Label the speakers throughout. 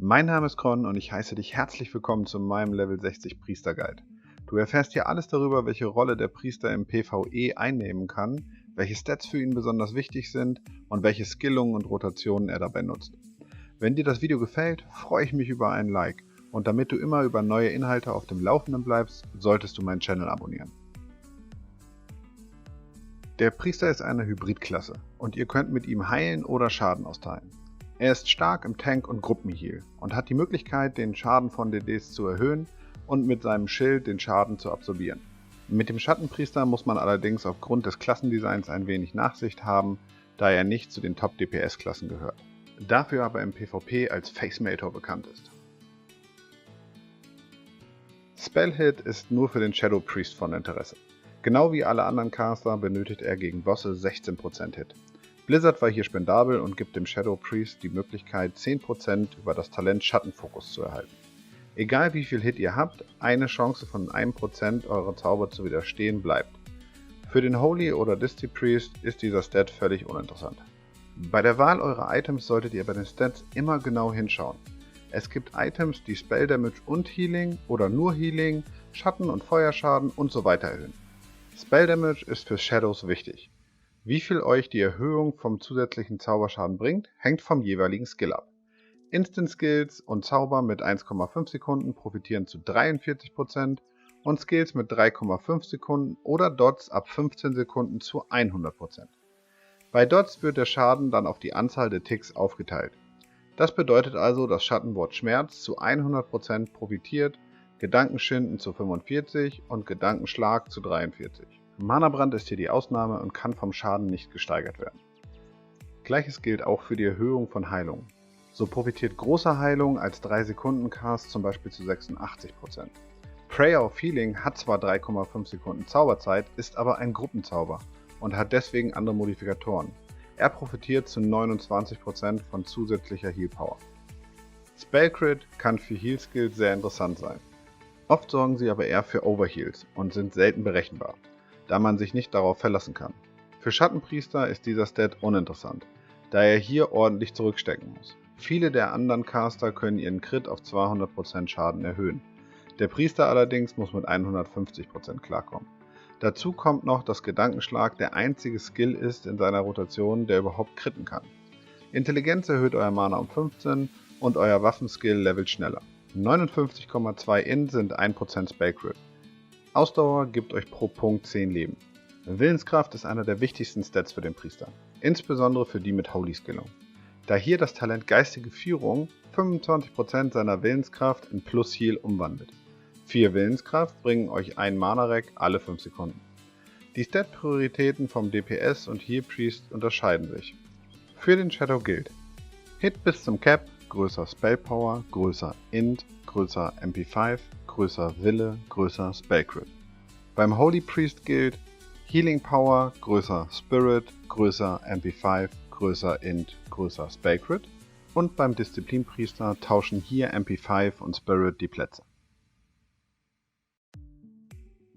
Speaker 1: Mein Name ist Con und ich heiße dich herzlich willkommen zu meinem Level 60 Priester Guide. Du erfährst hier alles darüber, welche Rolle der Priester im PvE einnehmen kann, welche Stats für ihn besonders wichtig sind und welche Skillungen und Rotationen er dabei nutzt. Wenn dir das Video gefällt, freue ich mich über einen Like und damit du immer über neue Inhalte auf dem Laufenden bleibst, solltest du meinen Channel abonnieren. Der Priester ist eine Hybridklasse und ihr könnt mit ihm heilen oder Schaden austeilen. Er ist stark im Tank- und Gruppenheal und hat die Möglichkeit, den Schaden von DDs zu erhöhen und mit seinem Schild den Schaden zu absorbieren. Mit dem Schattenpriester muss man allerdings aufgrund des Klassendesigns ein wenig Nachsicht haben, da er nicht zu den Top-DPS-Klassen gehört. Dafür aber im PvP als Facemator bekannt ist. Spellhit ist nur für den Shadow Priest von Interesse. Genau wie alle anderen Caster benötigt er gegen Bosse 16% Hit. Blizzard war hier spendabel und gibt dem Shadow Priest die Möglichkeit 10% über das Talent Schattenfokus zu erhalten. Egal wie viel Hit ihr habt, eine Chance von 1% eurer Zauber zu widerstehen bleibt. Für den Holy oder Disty Priest ist dieser Stat völlig uninteressant. Bei der Wahl eurer Items solltet ihr bei den Stats immer genau hinschauen. Es gibt Items, die Spell Damage und Healing oder nur Healing, Schatten- und Feuerschaden und so weiter erhöhen. Spell Damage ist für Shadows wichtig. Wie viel euch die Erhöhung vom zusätzlichen Zauberschaden bringt, hängt vom jeweiligen Skill ab. Instant Skills und Zauber mit 1,5 Sekunden profitieren zu 43% und Skills mit 3,5 Sekunden oder Dots ab 15 Sekunden zu 100%. Bei Dots wird der Schaden dann auf die Anzahl der Ticks aufgeteilt. Das bedeutet also, dass Schattenwort Schmerz zu 100% profitiert, Gedankenschinden zu 45 und Gedankenschlag zu 43. Manabrand ist hier die Ausnahme und kann vom Schaden nicht gesteigert werden. Gleiches gilt auch für die Erhöhung von Heilung. So profitiert große Heilung als 3 Sekunden Cast zum Beispiel zu 86%. Prayer of Healing hat zwar 3,5 Sekunden Zauberzeit, ist aber ein Gruppenzauber und hat deswegen andere Modifikatoren. Er profitiert zu 29% von zusätzlicher Heal Power. Spellcrit kann für Heal Skills sehr interessant sein. Oft sorgen sie aber eher für Overheals und sind selten berechenbar, da man sich nicht darauf verlassen kann. Für Schattenpriester ist dieser Stat uninteressant, da er hier ordentlich zurückstecken muss. Viele der anderen Caster können ihren Crit auf 200% Schaden erhöhen. Der Priester allerdings muss mit 150% klarkommen. Dazu kommt noch, dass Gedankenschlag der einzige Skill ist in seiner Rotation, der überhaupt critten kann. Intelligenz erhöht euer Mana um 15 und euer Waffenskill levelt schneller. 59,2 Int sind 1% Spellcrit. Ausdauer gibt euch pro Punkt 10 Leben. Willenskraft ist einer der wichtigsten Stats für den Priester, insbesondere für die mit Holy Skillung. Da hier das Talent Geistige Führung 25% seiner Willenskraft in Plus Heal umwandelt. 4 Willenskraft bringen euch ein Mana-Rack alle 5 Sekunden. Die Stat-Prioritäten vom DPS und Heal Priest unterscheiden sich. Für den Shadow gilt: Hit bis zum Cap, größer Spell Power, größer Int, größer MP5, größer Wille, größer Spellcrit. Beim Holy Priest gilt: Healing Power, größer Spirit, größer MP5, größer Int, größer Spellcrit. Und beim Disziplinpriester tauschen hier MP5 und Spirit die Plätze.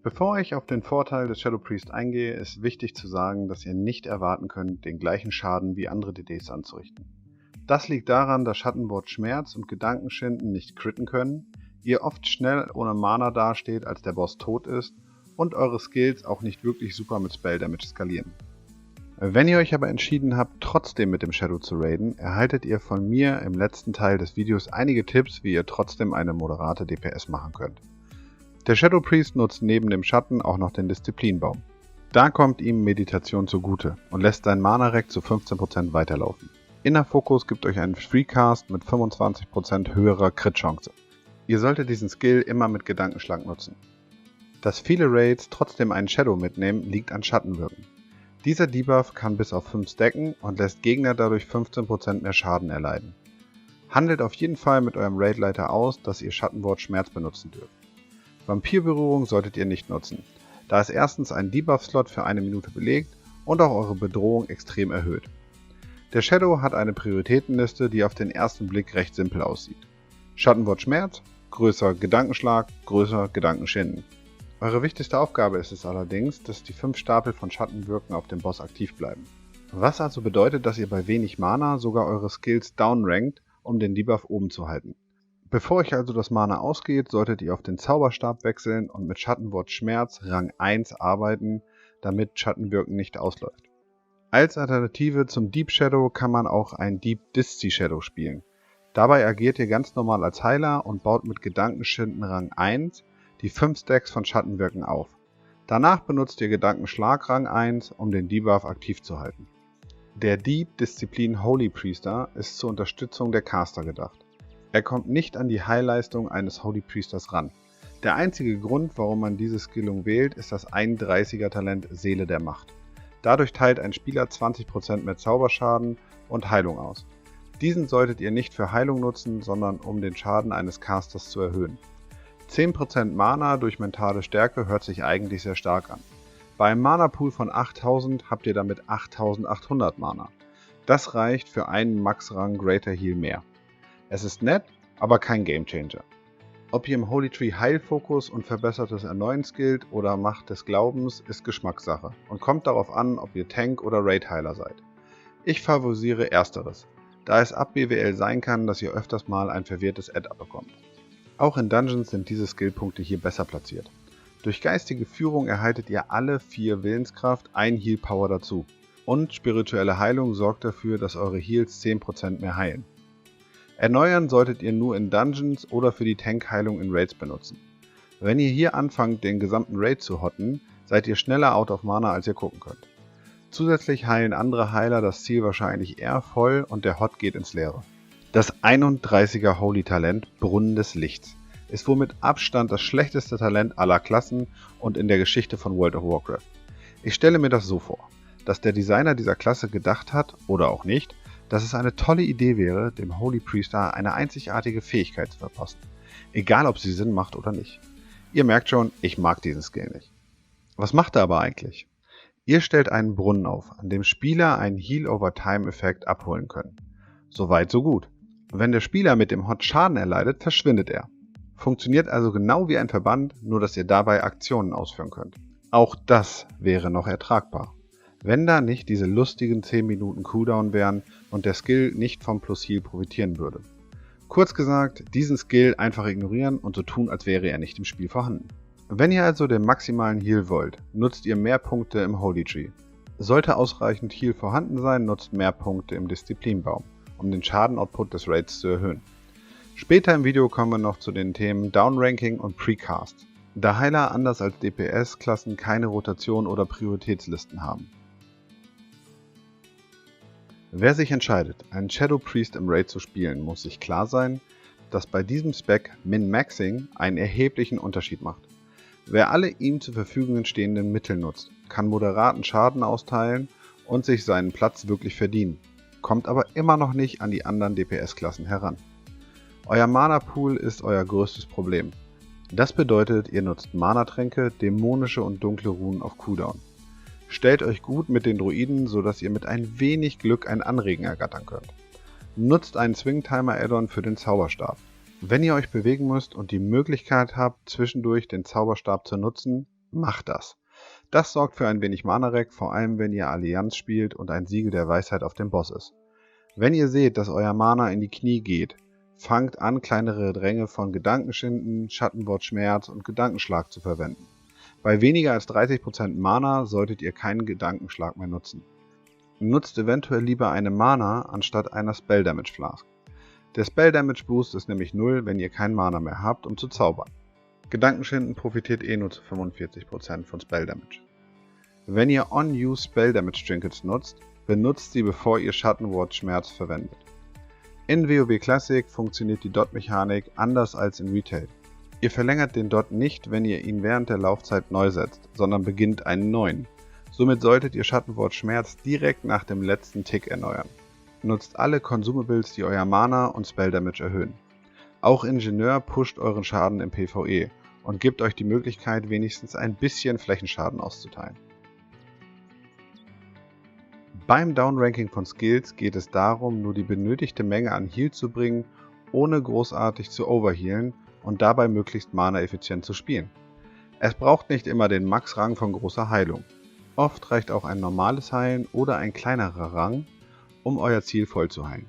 Speaker 1: Bevor ich auf den Vorteil des Shadow Priest eingehe, ist wichtig zu sagen, dass ihr nicht erwarten könnt, den gleichen Schaden wie andere DDs anzurichten. Das liegt daran, dass Schattenwort Schmerz und Gedankenschinden nicht critten können, ihr oft schnell ohne Mana dasteht, als der Boss tot ist und eure Skills auch nicht wirklich super mit Spell Damage skalieren. Wenn ihr euch aber entschieden habt, trotzdem mit dem Shadow zu raiden, erhaltet ihr von mir im letzten Teil des Videos einige Tipps, wie ihr trotzdem eine moderate DPS machen könnt. Der Shadow Priest nutzt neben dem Schatten auch noch den Disziplinbaum. Da kommt ihm Meditation zugute und lässt sein Mana-Rack zu 15% weiterlaufen. Inner Focus gibt euch einen Freecast mit 25% höherer Crit-Chance. Ihr solltet diesen Skill immer mit Gedankenschlag nutzen. Dass viele Raids trotzdem einen Shadow mitnehmen, liegt an Schattenwirken. Dieser Debuff kann bis auf 5 stacken und lässt Gegner dadurch 15% mehr Schaden erleiden. Handelt auf jeden Fall mit eurem Raidleiter aus, dass ihr Schattenwort Schmerz benutzen dürft. Vampirberührung solltet ihr nicht nutzen, da es erstens einen Debuff-Slot für 1 Minute belegt und auch eure Bedrohung extrem erhöht. Der Shadow hat eine Prioritätenliste, die auf den ersten Blick recht simpel aussieht. Schattenwort Schmerz, größer Gedankenschlag, größer Gedankenschinden. Eure wichtigste Aufgabe ist es allerdings, dass die 5 Stapel von Schattenwirken auf dem Boss aktiv bleiben. Was also bedeutet, dass ihr bei wenig Mana sogar eure Skills downrankt um den Debuff oben zu halten. Bevor euch also das Mana ausgeht, solltet ihr auf den Zauberstab wechseln und mit Schattenwort Schmerz Rang 1 arbeiten, damit Schattenwirken nicht ausläuft. Als Alternative zum Deep Shadow kann man auch ein Deep Disci Shadow spielen. Dabei agiert ihr ganz normal als Heiler und baut mit Gedankenschinden Rang 1 die 5 Stacks von Schattenwirken auf. Danach benutzt ihr Gedankenschlag Rang 1, um den Debuff aktiv zu halten. Der Deep Disziplin Holy Priester ist zur Unterstützung der Caster gedacht. Er kommt nicht an die Heilleistung eines Holy Priesters ran. Der einzige Grund, warum man diese Skillung wählt, ist das 31er Talent Seele der Macht. Dadurch teilt ein Spieler 20% mehr Zauberschaden und Heilung aus. Diesen solltet ihr nicht für Heilung nutzen, sondern um den Schaden eines Casters zu erhöhen. 10% Mana durch mentale Stärke hört sich eigentlich sehr stark an. Bei einem Mana-Pool von 8000 habt ihr damit 8800 Mana. Das reicht für einen Max-Rang Greater Heal mehr. Es ist nett, aber kein Gamechanger. Ob ihr im Holy Tree Heilfokus und verbessertes Erneuern skillt oder Macht des Glaubens, ist Geschmackssache und kommt darauf an, ob ihr Tank oder Raid-Heiler seid. Ich favorisiere Ersteres, da es ab BWL sein kann, dass ihr öfters mal ein verwirrtes Add-up bekommt. Auch in Dungeons sind diese Skillpunkte hier besser platziert. Durch geistige Führung erhaltet ihr alle 4 Willenskraft, 1 Heal Power dazu. Und spirituelle Heilung sorgt dafür, dass eure Heals 10% mehr heilen. Erneuern solltet ihr nur in Dungeons oder für die Tankheilung in Raids benutzen. Wenn ihr hier anfangt, den gesamten Raid zu hotten, seid ihr schneller out of Mana, als ihr gucken könnt. Zusätzlich heilen andere Heiler das Ziel wahrscheinlich eher voll und der Hot geht ins Leere. Das 31er Holy Talent Brunnen des Lichts ist wohl mit Abstand das schlechteste Talent aller Klassen und in der Geschichte von World of Warcraft. Ich stelle mir das so vor, dass der Designer dieser Klasse gedacht hat, oder auch nicht, dass es eine tolle Idee wäre, dem Holy Priester eine einzigartige Fähigkeit zu verpassen. Egal ob sie Sinn macht oder nicht. Ihr merkt schon, ich mag diesen Skill nicht. Was macht er aber eigentlich? Ihr stellt einen Brunnen auf, an dem Spieler einen Heal-over-Time-Effekt abholen können. Soweit so gut. Wenn der Spieler mit dem Hot Schaden erleidet, verschwindet er. Funktioniert also genau wie ein Verband, nur dass ihr dabei Aktionen ausführen könnt. Auch das wäre noch ertragbar. Wenn da nicht diese lustigen 10 Minuten Cooldown wären und der Skill nicht vom Plus Heal profitieren würde. Kurz gesagt, diesen Skill einfach ignorieren und so tun, als wäre er nicht im Spiel vorhanden. Wenn ihr also den maximalen Heal wollt, nutzt ihr mehr Punkte im Holy Tree. Sollte ausreichend Heal vorhanden sein, nutzt mehr Punkte im Disziplinbaum, um den Schaden-Output des Raids zu erhöhen. Später im Video kommen wir noch zu den Themen Downranking und Precast, da Heiler anders als DPS-Klassen keine Rotation oder Prioritätslisten haben. Wer sich entscheidet, einen Shadow Priest im Raid zu spielen, muss sich klar sein, dass bei diesem Spec Min-Maxing einen erheblichen Unterschied macht. Wer alle ihm zur Verfügung stehenden Mittel nutzt, kann moderaten Schaden austeilen und sich seinen Platz wirklich verdienen, kommt aber immer noch nicht an die anderen DPS-Klassen heran. Euer Mana-Pool ist euer größtes Problem. Das bedeutet, ihr nutzt Mana-Tränke, dämonische und dunkle Runen auf Cooldown. Stellt euch gut mit den Druiden, sodass ihr mit ein wenig Glück ein Anregen ergattern könnt. Nutzt einen Swing-Timer-Add-on für den Zauberstab. Wenn ihr euch bewegen müsst und die Möglichkeit habt, zwischendurch den Zauberstab zu nutzen, macht das. Das sorgt für ein wenig Mana-Rack, vor allem wenn ihr Allianz spielt und ein Siegel der Weisheit auf dem Boss ist. Wenn ihr seht, dass euer Mana in die Knie geht, fangt an, kleinere Dränge von Gedankenschinden, Schattenwort Schmerz und Gedankenschlag zu verwenden. Bei weniger als 30% Mana solltet ihr keinen Gedankenschlag mehr nutzen. Nutzt eventuell lieber eine Mana anstatt einer Spell Damage Flask. Der Spell Damage Boost ist nämlich 0, wenn ihr kein Mana mehr habt, um zu zaubern. Gedankenschinden profitiert nur zu 45% von Spell Damage. Wenn ihr On-Use Spell Damage Trinkets nutzt, benutzt sie, bevor ihr Schattenwort Schmerz verwendet. In WoW Classic funktioniert die Dot-Mechanik anders als in Retail. Ihr verlängert den Dot nicht, wenn ihr ihn während der Laufzeit neu setzt, sondern beginnt einen neuen. Somit solltet ihr Schattenwort Schmerz direkt nach dem letzten Tick erneuern. Nutzt alle Consumables, die euer Mana und Spell Damage erhöhen. Auch Ingenieur pusht euren Schaden im PvE und gibt euch die Möglichkeit, wenigstens ein bisschen Flächenschaden auszuteilen. Beim Downranking von Skills geht es darum, nur die benötigte Menge an Heal zu bringen, ohne großartig zu overhealen und dabei möglichst mana-effizient zu spielen. Es braucht nicht immer den Max-Rang von großer Heilung. Oft reicht auch ein normales Heilen oder ein kleinerer Rang, um euer Ziel voll zu heilen.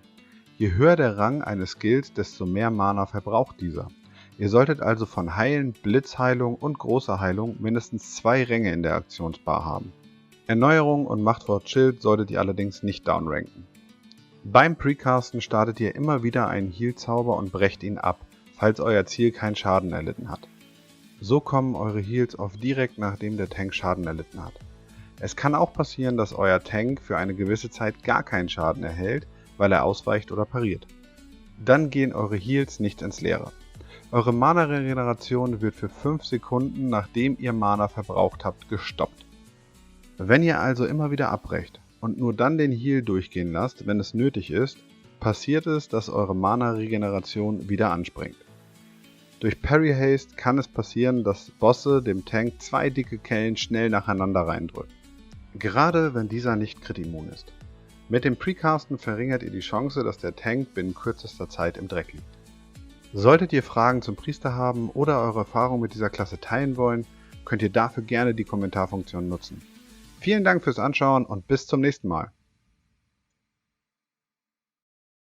Speaker 1: Je höher der Rang eines Skills, desto mehr Mana verbraucht dieser. Ihr solltet also von Heilen, Blitzheilung und Großer Heilung mindestens 2 Ränge in der Aktionsbar haben. Erneuerung und Machtwort Schild solltet ihr allerdings nicht downranken. Beim Precasten startet ihr immer wieder einen Heal-Zauber und brecht ihn ab, falls euer Ziel keinen Schaden erlitten hat. So kommen eure Heals oft direkt nachdem der Tank Schaden erlitten hat. Es kann auch passieren, dass euer Tank für eine gewisse Zeit gar keinen Schaden erhält, weil er ausweicht oder pariert. Dann gehen eure Heals nicht ins Leere. Eure Mana-Regeneration wird für 5 Sekunden, nachdem ihr Mana verbraucht habt, gestoppt. Wenn ihr also immer wieder abbrecht und nur dann den Heal durchgehen lasst, wenn es nötig ist, passiert es, dass eure Mana-Regeneration wieder anspringt. Durch Parry Haste kann es passieren, dass Bosse dem Tank 2 dicke Kellen schnell nacheinander reindrücken. Gerade wenn dieser nicht Crit-immun ist. Mit dem Precasten verringert ihr die Chance, dass der Tank binnen kürzester Zeit im Dreck liegt. Solltet ihr Fragen zum Priester haben oder eure Erfahrung mit dieser Klasse teilen wollen, könnt ihr dafür gerne die Kommentarfunktion nutzen. Vielen Dank fürs Anschauen und bis zum nächsten Mal.